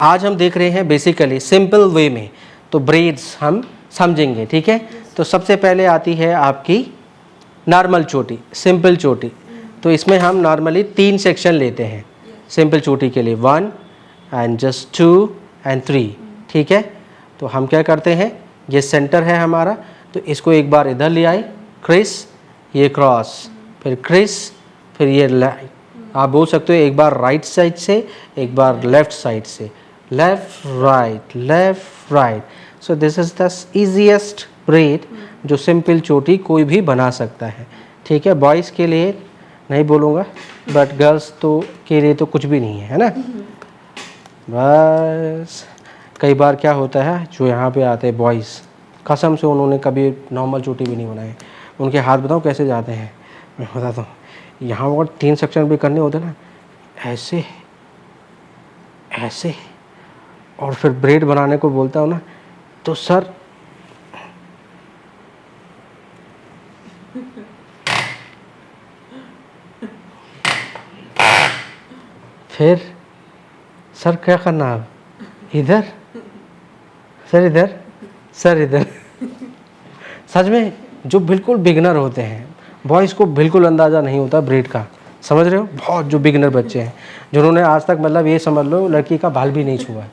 आज हम देख रहे हैं बेसिकली सिंपल वे में, तो ब्रेड्स हम समझेंगे, ठीक है। तो सबसे पहले आती है आपकी नॉर्मल चोटी, सिंपल चोटी। तो इसमें हम नॉर्मली 3 सेक्शन लेते हैं सिंपल चोटी के लिए, 1 एंड जस्ट 2 एंड 3, ठीक है। तो हम क्या करते हैं, ये सेंटर है हमारा, तो इसको एक बार इधर ले आए, क्रिस, ये क्रॉस, फिर क्रिस, फिर ये लाइन। आप बोल सकते हो एक बार राइट साइड से, एक बार लेफ्ट साइड से, left right. So this is the easiest bread जो सिंपल चोटी कोई भी बना सकता है, ठीक है। बॉयज़ के लिए नहीं बोलूँगा, बट गर्ल्स तो के लिए तो कुछ भी नहीं है ना। बस कई बार क्या होता है, जो यहाँ पे आते हैं बॉयज़, कसम से उन्होंने कभी नॉर्मल चोटी भी नहीं बनाई, उनके हाथ बताओ कैसे जाते हैं, मैं बताता हूँ। यहाँ और 3 सेक्शन भी करने होते ना, ऐसे ऐसे, और फिर ब्रेड बनाने को बोलता हूँ ना, तो सर फिर सर क्या करना, अब इधर, सर इधर, सर इधर। सच में जो बिल्कुल बिगनर होते हैं, बॉयज़ को बिल्कुल अंदाज़ा नहीं होता ब्रेड का, समझ रहे हो। बहुत जो बिगनर बच्चे हैं, जिन्होंने आज तक मतलब ये समझ लो लड़की का बाल भी नहीं छुआ है,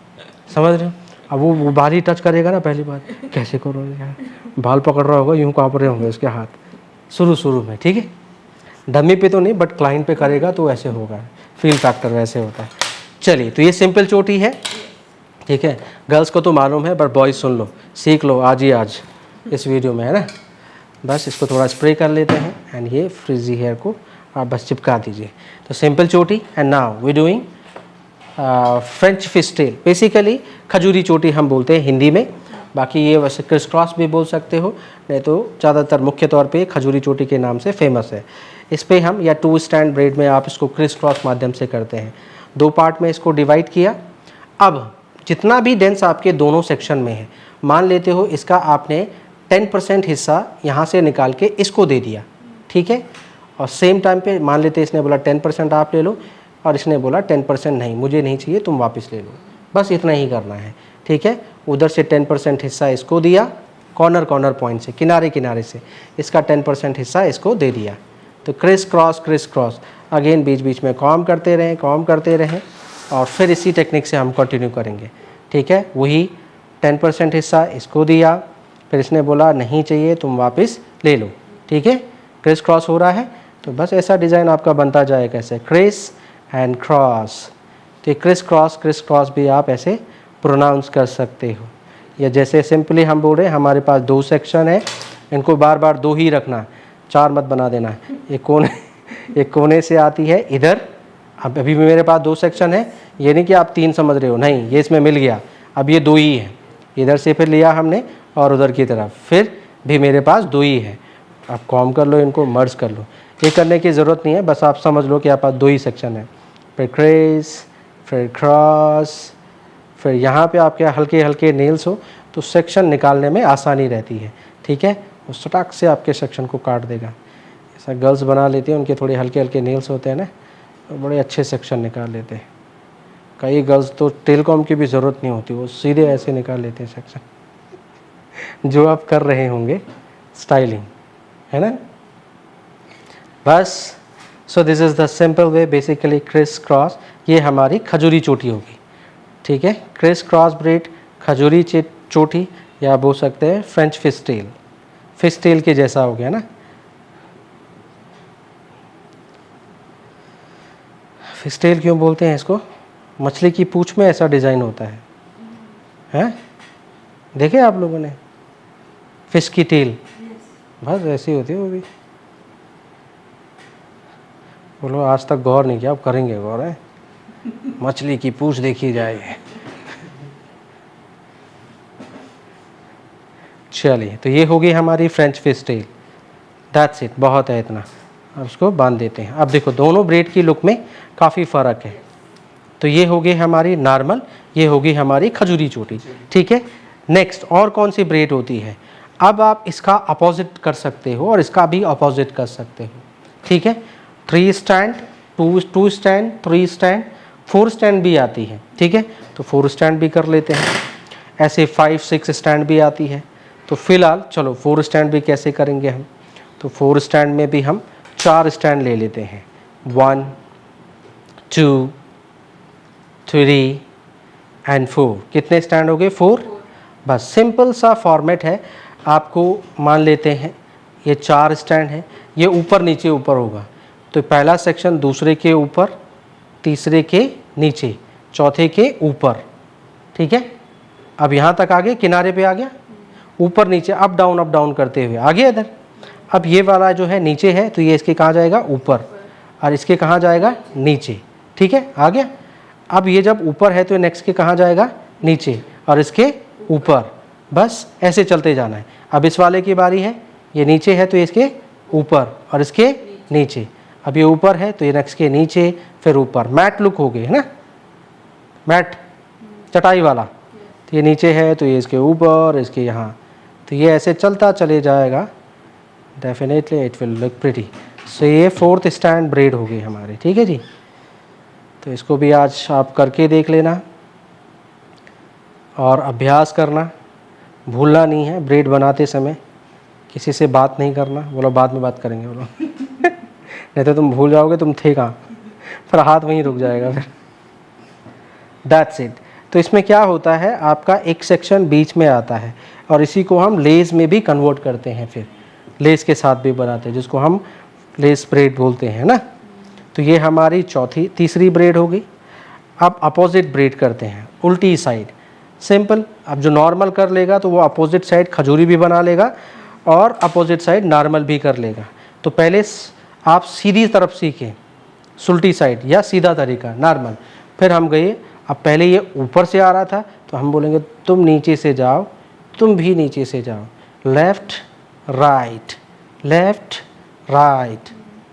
समझ रहे हो। अब वो बाल ही टच करेगा ना, पहली बार कैसे करोगे यार, बाल पकड़ रहा होगा, यूँ काँप रहे होंगे उसके हाथ शुरू में, ठीक है। डमी पे तो नहीं, बट क्लाइंट पे करेगा तो ऐसे होगा, फील फैक्टर वैसे होता है। चलिए, तो ये सिंपल चोटी है, ठीक है। गर्ल्स को तो मालूम है, बट बॉयज़ सुन लो, सीख लो आज ही आज इस वीडियो में, है ना। बस इसको थोड़ा स्प्रे कर लेते हैं एंड ये फ्रिजी हेयर को आप बस चिपका दीजिए। तो सिंपल चोटी। And now we doing French fishtail, basically खजूरी चोटी हम बोलते हैं हिंदी में, बाकी ये वैसे क्रिस क्रॉस भी बोल सकते हो, नहीं तो ज़्यादातर मुख्य तौर पे खजूरी चोटी के नाम से फेमस है। इस पे हम या 2 स्टैंड ब्रेड में आप इसको क्रिस क्रॉस माध्यम से करते हैं। 2 पार्ट में इसको डिवाइड किया। अब जितना भी डेंस आपके दोनों सेक्शन में है, मान लेते हो इसका आपने 10% हिस्सा यहाँ से निकाल के इसको दे दिया, ठीक है। और सेम टाइम पे मान लेते इसने बोला 10% आप ले लो, और इसने बोला 10% नहीं, मुझे नहीं चाहिए, तुम वापस ले लो। बस इतना ही करना है, ठीक है। उधर से 10% हिस्सा इसको दिया, कॉर्नर पॉइंट से, किनारे से इसका 10% हिस्सा इसको दे दिया। तो क्रिस क्रॉस अगेन बीच बीच में कॉम करते रहें, और फिर इसी टेक्निक से हम कंटिन्यू करेंगे, ठीक है। वही 10% हिस्सा इसको दिया, फिर इसने बोला नहीं चाहिए, तुम वापस ले लो, ठीक है। क्रिस क्रॉस हो रहा है, तो बस ऐसा डिज़ाइन आपका बनता जाएगा, ऐसे क्रिस एंड क्रॉस। तो क्रिस क्रॉस भी आप ऐसे प्रोनाउंस कर सकते हो, या जैसे सिंपली हम बोल रहे हैं हमारे पास 2 सेक्शन है, इनको बार बार 2 ही रखना, 4 मत बना देना है। एक कोने से आती है इधर, अब अभी भी मेरे पास 2 सेक्शन है, ये नहीं कि आप 3 समझ रहे हो, नहीं, ये इसमें मिल गया, अब ये 2 ही है। इधर से फिर लिया हमने और उधर की तरफ, फिर भी मेरे पास 2 ही है। आप कॉम कर लो, इनको मर्ज कर लो, ये करने की ज़रूरत नहीं है, बस आप समझ लो कि आप पास 2 ही सेक्शन है। फिर क्रिस, फिर क्रॉस, फिर यहाँ पे आपके हल्के हल्के नेल्स हो तो सेक्शन निकालने में आसानी रहती है, ठीक है। वो सटाक से आपके सेक्शन को काट देगा। ऐसा गर्ल्स बना लेती हैं, उनके थोड़े हल्के हल्के नेल्स होते हैं ना, तो बड़े अच्छे सेक्शन निकाल लेते हैं। कई गर्ल्स तो टेलकॉम की भी ज़रूरत नहीं होती, वो सीधे ऐसे निकाल लेते हैं सेक्शन, जो आप कर रहे होंगे स्टाइलिंग, है ना। बस so this is the simple way, basically criss cross, ये हमारी खजूरी चोटी होगी, ठीक है। क्रिस क्रॉस ब्रेड, खजूरी चोटी, या बोल सकते हैं फ्रेंच फिस्टेल के जैसा हो गया ना। फिस्टेल क्यों बोलते हैं इसको, मछली की पूंछ में ऐसा डिज़ाइन होता है, हैं, देखे आप लोगों ने फिश की टेल, बस ऐसी होती है वो भी। बोलो आज तक गौर नहीं किया, अब करेंगे गौर, है, मछली की पूंछ देखी जाए। चलिए, तो ये होगी हमारी फ्रेंच फिस्टेल, दैट्स इट, बहुत है इतना। अब उसको बांध देते हैं। अब देखो दोनों ब्रेड की लुक में काफ़ी फ़र्क है। तो ये होगी हमारी नॉर्मल, ये होगी हमारी खजूरी चोटी, ठीक है। नेक्स्ट और कौन सी ब्रेड होती है, अब आप इसका अपोजिट कर सकते हो और इसका भी अपोजिट कर सकते हो, ठीक है। 3 स्टैंड, 2 स्टैंड, 3 स्टैंड, 4 स्टैंड भी आती है, ठीक है, तो 4 स्टैंड भी कर लेते हैं। ऐसे 5 6 स्टैंड भी आती है। तो फिलहाल चलो 4 स्टैंड भी कैसे करेंगे हम, तो 4 स्टैंड में भी हम 4 स्टैंड ले लेते हैं। 1 2 3 एंड 4। कितने स्टैंड हो गए? 4। बस सिंपल सा फॉर्मेट है। आपको मान लेते हैं ये 4 स्टैंड है, ये ऊपर नीचे ऊपर होगा, तो पहला सेक्शन दूसरे के ऊपर, तीसरे के नीचे, चौथे के ऊपर, ठीक है। अब यहाँ तक आ गए, किनारे पे आ गया, ऊपर नीचे अप डाउन करते हुए आ गया इधर। अब ये वाला जो है नीचे है, तो ये इसके कहाँ जाएगा? ऊपर, और इसके कहाँ जाएगा? नीचे, ठीक है, आ गया। अब ये जब ऊपर है तो नेक्स्ट के कहाँ जाएगा? नीचे, और इसके ऊपर। बस ऐसे चलते जाना है। अब इस वाले की बारी है, ये नीचे है तो इसके ऊपर और इसके नीचे। अब ये ऊपर है तो ये नेक्स्ट के नीचे, फिर ऊपर। मैट लुक हो गए है ना, मैट चटाई वाला। तो ये नीचे है तो ये इसके ऊपर, इसके यहाँ, तो ये ऐसे चलता चले जाएगा। Definitely it will look pretty. So ये 4th स्टैंड ब्रेड हो गई हमारे, ठीक है जी। तो इसको भी आज आप करके देख लेना और अभ्यास करना, भूलना नहीं है। ब्रेड बनाते समय किसी से बात नहीं करना, बोलो बाद में बात करेंगे, बोलो नहीं तो तुम भूल जाओगे तुम थे कहाँ, फिर हाथ वहीं रुक जाएगा फिर। That's it. तो इसमें क्या होता है, आपका एक सेक्शन बीच में आता है और इसी को हम लेस में भी कन्वर्ट करते हैं, फिर लेस के साथ भी बनाते हैं, जिसको हम लेस ब्रेड बोलते हैं ना। तो ये हमारी तीसरी ब्रेड हो गई। अब अपोजिट ब्रेड करते हैं, उल्टी साइड। सिंपल, अब जो नॉर्मल कर लेगा तो वो अपोजिट साइड खजूरी भी बना लेगा और अपोजिट साइड नॉर्मल भी कर लेगा। तो पहले आप सीधी तरफ सीखें, सुल्टी साइड या सीधा तरीका नॉर्मल, फिर हम गए। अब पहले ये ऊपर से आ रहा था तो हम बोलेंगे तुम नीचे से जाओ, तुम भी नीचे से जाओ, लेफ्ट राइट, लेफ्ट राइट,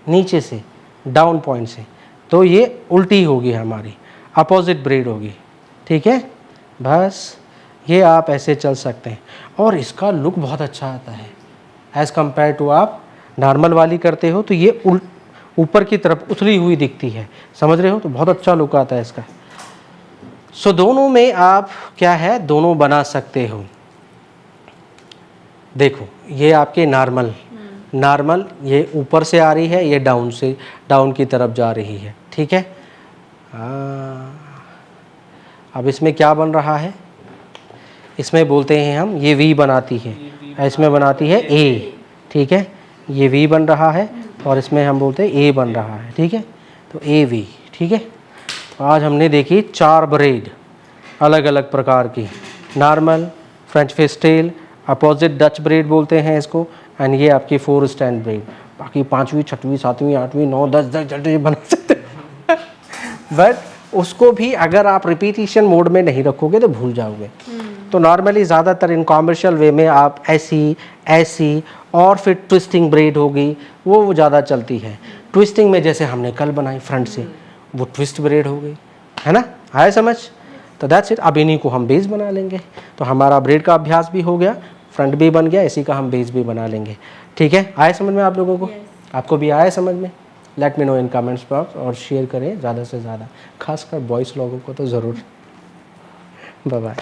नीचे से डाउन पॉइंट से। तो ये उल्टी होगी हमारी, अपोजिट ब्रेड होगी, ठीक है। बस ये आप ऐसे चल सकते हैं और इसका लुक बहुत अच्छा आता है एज़ कम्पेयर टू आप नॉर्मल वाली करते हो तो ये ऊपर की तरफ उछली हुई दिखती है, समझ रहे हो। तो बहुत अच्छा लुक आता है इसका। सो दोनों में आप क्या है, दोनों बना सकते हो। देखो ये आपके नॉर्मल ये ऊपर से आ रही है, ये डाउन की तरफ जा रही है, ठीक है। अब इसमें क्या बन रहा है, इसमें बोलते हैं हम, ये वी बनाती है, इसमें बनाती है ए, ठीक है। ये वी बन रहा है और इसमें हम बोलते हैं ए बन रहा है, ठीक है। तो ए वी, ठीक है। तो आज हमने देखी 4 ब्रेड अलग अलग प्रकार की, normal, French fishtail, opposite Dutch braid बोलते हैं इसको, एंड ये आपकी 4 स्टैंड ब्रेड। बाकी 5वीं 6वीं 7वीं 8वीं 9 10 10 बना सकते हैं बट उसको भी अगर आप रिपीटिशन मोड में नहीं रखोगे तो भूल जाओगे। तो नॉर्मली ज़्यादातर इन कॉमर्शियल वे में आप ऐसी और फिर ट्विस्टिंग ब्रेड होगी, वो ज़्यादा चलती है। ट्विस्टिंग में जैसे हमने कल बनाई फ्रंट से, वो ट्विस्ट ब्रेड हो गई, है ना, आया समझ। तो दैट्स इट। अब इन्हीं को हम बेस बना लेंगे। तो हमारा ब्रेड का अभ्यास भी हो गया, फ्रंट भी बन गया, इसी का हम बेस भी बना लेंगे, ठीक है। आए समझ में आप लोगों को? आपको भी आया समझ में? लेट मी नो इन कमेंट्स बॉक्स और शेयर करें ज़्यादा से ज़्यादा, खासकर बॉयज़ लोगों को तो ज़रूर। Bye bye.